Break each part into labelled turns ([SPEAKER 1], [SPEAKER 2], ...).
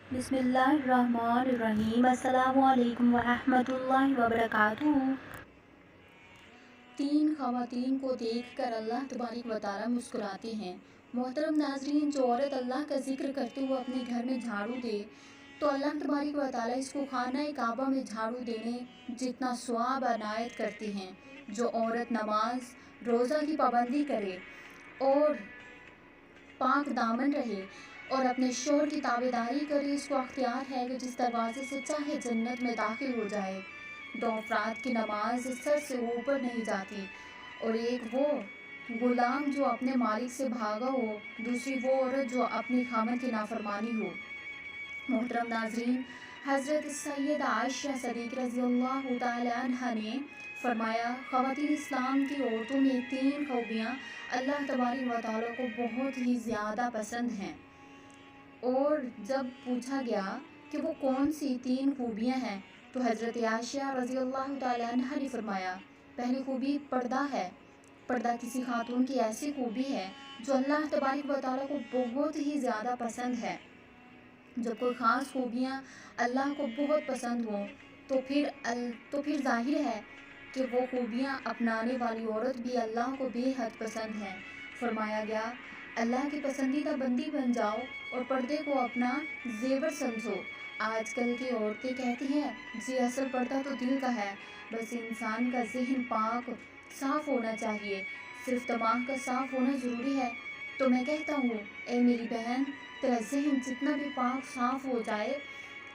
[SPEAKER 1] बिस्मिल्लाहिर्रहमानिर्रहीम। अस्सलामुअलैकुम वरहमतुल्लाहि वबरकातुहू।
[SPEAKER 2] तीन ख़वातीन को देखकर अल्लाह तबारक व तआला मुस्कुराते हैं। मोहतरम नाज़रीन, जो औरत अल्लाह का जिक्र करते हुए अपने घर में झाड़ू दे तो अल्लाह तबारक व तआला इसको खाना काबा में झाड़ू देने जितना सवाब अनायत करते हैं। जो औरत नमाज रोज़ा की पाबंदी करे और पाक दामन रहे और अपने शौहर की ताबेदारी करे, इसको अख्तियार है कि जिस दरवाजे से चाहे जन्नत में दाखिल हो जाए। दो अफराद की नमाज सर से ऊपर नहीं जाती, और एक वो गुलाम जो अपने मालिक से भागा हो, दूसरी वो औरत जो अपनी खामन की नाफरमानी हो। मोहतरम नाज़रीन, हज़रत सैयदा आयशा सिद्दीक़ा रज़ियल्लाहु ताला अन्हा ने फरमाया, ख़वातीन इस्लाम की औरतों में तीन खूबियाँ अल्लाह तबारक व तआला को बहुत ही ज़्यादा पसंद हैं। और जब पूछा गया कि वो कौन सी तीन खूबियाँ हैं, तो हज़रत आयशा रज़ियल्लाहु ताला अन्हा ने फरमाया, पहली खूबी पर्दा है। पर्दा किसी खातून की ऐसी खूबी है जो अल्लाह तबारक व तआला को बहुत ही ज़्यादा पसंद है। जब कोई ख़ास खूबियाँ अल्लाह को बहुत पसंद हों तो फिर ज़ाहिर है कि वो खूबियाँ अपनाने वाली औरत भी अल्लाह को बेहद पसंद है। फरमाया गया, अल्लाह की पसंदीदा बंदी बन जाओ और पर्दे को अपना जेवर समझो। आजकल की औरतें कहती हैं, जी असल पर्दा तो दिल का है, बस इंसान का ज़हन पाक साफ़ होना चाहिए, सिर्फ दिमाग का साफ़ होना ज़रूरी है। तो मैं कहता हूँ, ए मेरी बहन, तेरा ज़हन जितना भी पाक साफ़ हो जाए,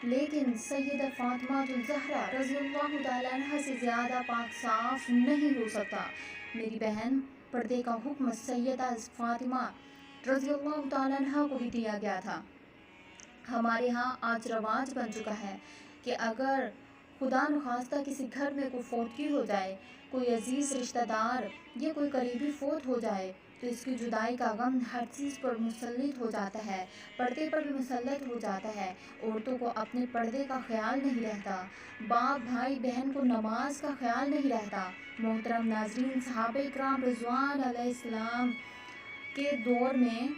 [SPEAKER 2] लेकिन सैयदा फ़ातिमातुल ज़हरा रज़ियल्लाहु ताला अन्हा से ज़्यादा पाक साफ़ नहीं हो सकता। मेरी बहन, पर्दे का हुक्म सैयदा फ़ातिमा रज़ियल्लाहु ताला अन्हा को भी दिया गया था। हमारे यहाँ आज रवाज बन चुका है कि अगर खुदा न खास्ता किसी घर में कोई फौतगी हो जाए, कोई अजीज़ रिश्तेदार या कोई करीबी फौत हो जाए, तो इसकी जुदाई का गम हर चीज़ पर मुसल्लित हो जाता है, पर्दे पर भी मुसल्लत हो जाता है। औरतों को अपने पर्दे का ख्याल नहीं रहता, बाप भाई बहन को नमाज का ख्याल नहीं रहता। मोहतरम नाज़रीन, सहाबा इकराम रिज़वान अलैहिस्सलाम के दौर में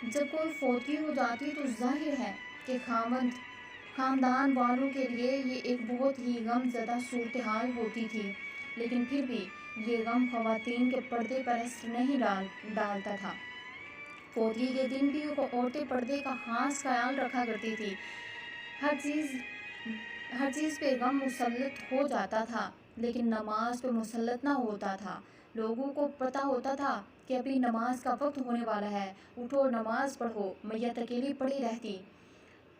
[SPEAKER 2] जब कोई फौतगी हो जाती तो जाहिर है कि ख़ानदान वालों के लिए ये एक बहुत ही गमज़दा सूरत हाल होती थी, लेकिन फिर भी ये गम ख़वातीन के पर्दे पर असर नहीं डालता था। फौतगी के दिन भी औरतें पर्दे का ख़ास ख्याल रखा करती थी। हर चीज़ पे गम मुसल्लत हो जाता था, लेकिन नमाज पे मुसल्लत ना होता था। लोगों को पता होता था कि अभी नमाज का वक्त होने वाला है, उठो नमाज पढ़ो। मैयत अकेली पड़ी रहती,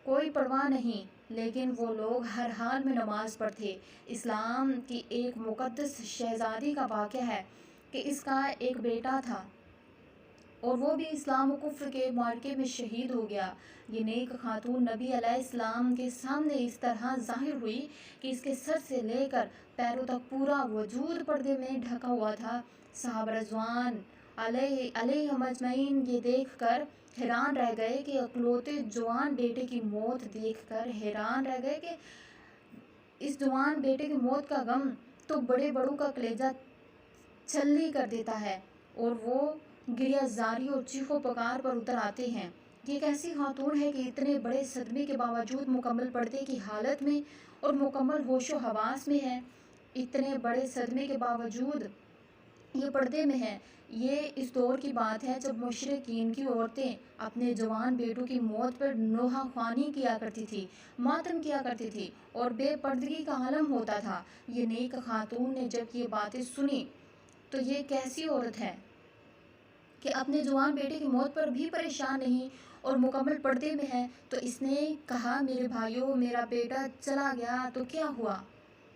[SPEAKER 2] कोई परवाह नहीं, लेकिन वो लोग हर हाल में नमाज पढ़ते। इस्लाम की एक मुक़द्दस शहज़ादी का वाक़या है कि इसका एक बेटा था और वो भी इस्लाम और कुफ्र के मार्के में शहीद हो गया। ये नेक खातून नबी अलैहिस्सलाम के सामने इस तरह ज़ाहिर हुई कि इसके सर से लेकर पैरों तक पूरा वजूद पर्दे में ढका हुआ था। सहाबा रिज़वान अलैहिम अजमईन ये देखकर हैरान रह गए कि अकलौते जवान बेटे की मौत देखकर हैरान रह गए कि इस जवान बेटे की मौत का गम तो बड़े बड़ों का कलेजा छल्ली कर देता है, और वो गिरियाजारी और चीखों पुकार पर उतर आते हैं। ये एक ऐसी खातून है कि इतने बड़े सदमे के बावजूद मुकम्मल पर्दे की हालत में और मुकम्मल होशो हवास में है। इतने बड़े सदमे के बावजूद ये पर्दे में है। ये इस दौर की बात है जब मुशरिकीन की औरतें अपने जवान बेटों की मौत पर नोहा ख्वानी किया करती थी, मातम किया करती थी और बेपर्दगी का आलम होता था। ये नेक खातून ने जब ये बातें सुनी तो ये कैसी औरत है कि अपने जवान बेटे की मौत पर भी परेशान नहीं और मुकम्मल पर्दे में है। तो इसने कहा, मेरे भाइयों, मेरा बेटा चला गया तो क्या हुआ,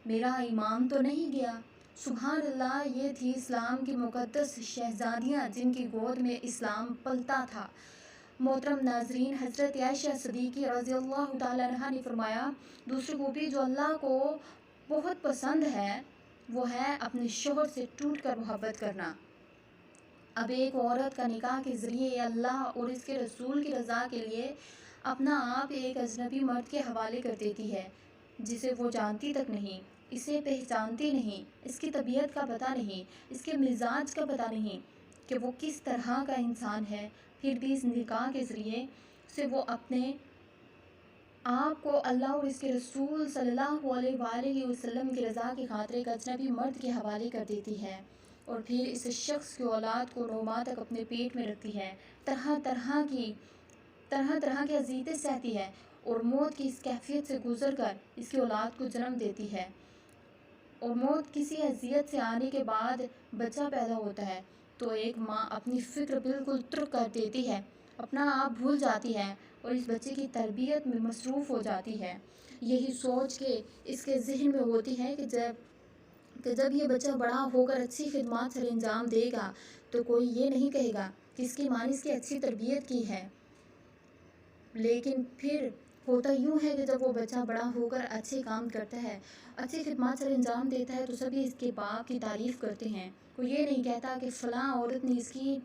[SPEAKER 2] मेरा ईमान तो नहीं गया। सुभान अल्लाह, ये थी इस्लाम की मुक़द्दस शहज़ादियाँ जिनकी गोद में इस्लाम पलता था। मोहतरम नाज़रीन, हज़रत आयशा सिद्दीक़ा रज़ियल्लाहु ताला अन्हा ने फरमाया, दूसरी खूबी जो अल्लाह को बहुत पसंद है वो है अपने शौहर से टूट कर मोहब्बत करना। अब एक औरत का निकाह के ज़रिए अल्लाह और इसके रसूल की रज़ा के लिए अपना आप एक अजनबी मर्द के हवाले कर देती है, जिसे वो जानती तक नहीं, इसे पहचानती नहीं, इसकी तबीयत का पता नहीं, इसके मिजाज का पता नहीं कि वो किस तरह का इंसान है। फिर भी इस निकाह के ज़रिए से वो अपने آپ کو اللہ اور اس کے رسول صلی اللہ علیہ وآلہ وسلم کی رضا کی خاطر ایک اجنبی مرد کے حوالے کر دیتی ہے اور پھر اس شخص کی اولاد کو 9 ماہ تک اپنے پیٹ میں رکھتی ہے، طرح طرح کی اذیتیں سہتی ہے اور موت کی اس کیفیت سے گزر کر اس کی اولاد کو جنم دیتی ہے، اور موت کسی اذیت سے آنے کے بعد بچہ پیدا ہوتا ہے تو ایک ماں اپنی فکر بالکل ترک کر دیتی ہے، اپنا آپ بھول جاتی ہے اور اس بچے کی تربیت میں مصروف ہو جاتی ہے، یہی سوچ کے اس کے ذہن میں ہوتی ہے کہ جب یہ بچہ بڑا ہو کر اچھی خدمات سر انجام دے گا تو کوئی یہ نہیں کہے گا کہ اس کی ماں نے اس کی اچھی تربیت کی ہے۔ لیکن پھر ہوتا یوں ہے کہ جب وہ بچہ بڑا ہو کر اچھے کام کرتا ہے، اچھی خدمات سر انجام دیتا ہے تو سبھی اس کے باپ کی تعریف کرتے ہیں، کوئی یہ نہیں کہتا کہ فلاں عورت نے، اس کی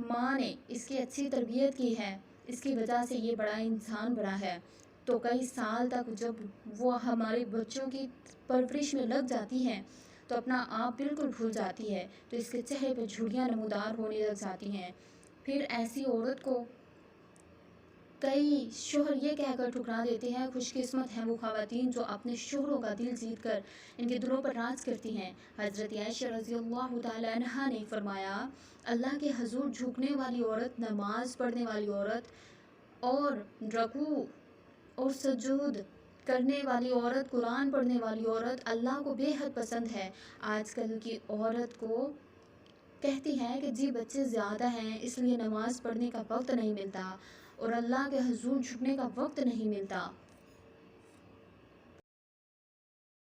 [SPEAKER 2] ماں نے اس کی اچھی تربیت کی ہے، اس کی وجہ سے یہ بڑا انسان بنا ہے۔ تو کئی سال تک جب وہ ہمارے بچوں کی پرورش میں لگ جاتی ہے تو اپنا آپ بالکل بھول جاتی ہے، تو اس کے چہرے پہ جھریاں نمودار ہونے لگ جاتی ہیں۔ پھر ایسی عورت کو کئی شوہر یہ کہہ کر ٹھکرا دیتے ہیں، خوش قسمت ہیں وہ خواتین جو اپنے شوہروں کا دل جیت کر ان کے دلوں پر راج کرتی ہیں۔ حضرت عائشہ رضی اللہ تعالی عنہا نے فرمایا، اللہ کے حضور جھکنے والی عورت، نماز پڑھنے والی عورت اور رکوع اور سجود کرنے والی عورت، قرآن پڑھنے والی عورت اللہ کو بے حد پسند ہے۔ آج کل کی عورت کو کہتی ہے کہ جی بچے زیادہ ہیں اس لیے نماز پڑھنے کا وقت نہیں ملتا اور اللہ کے حضور جھکنے کا وقت نہیں ملتا۔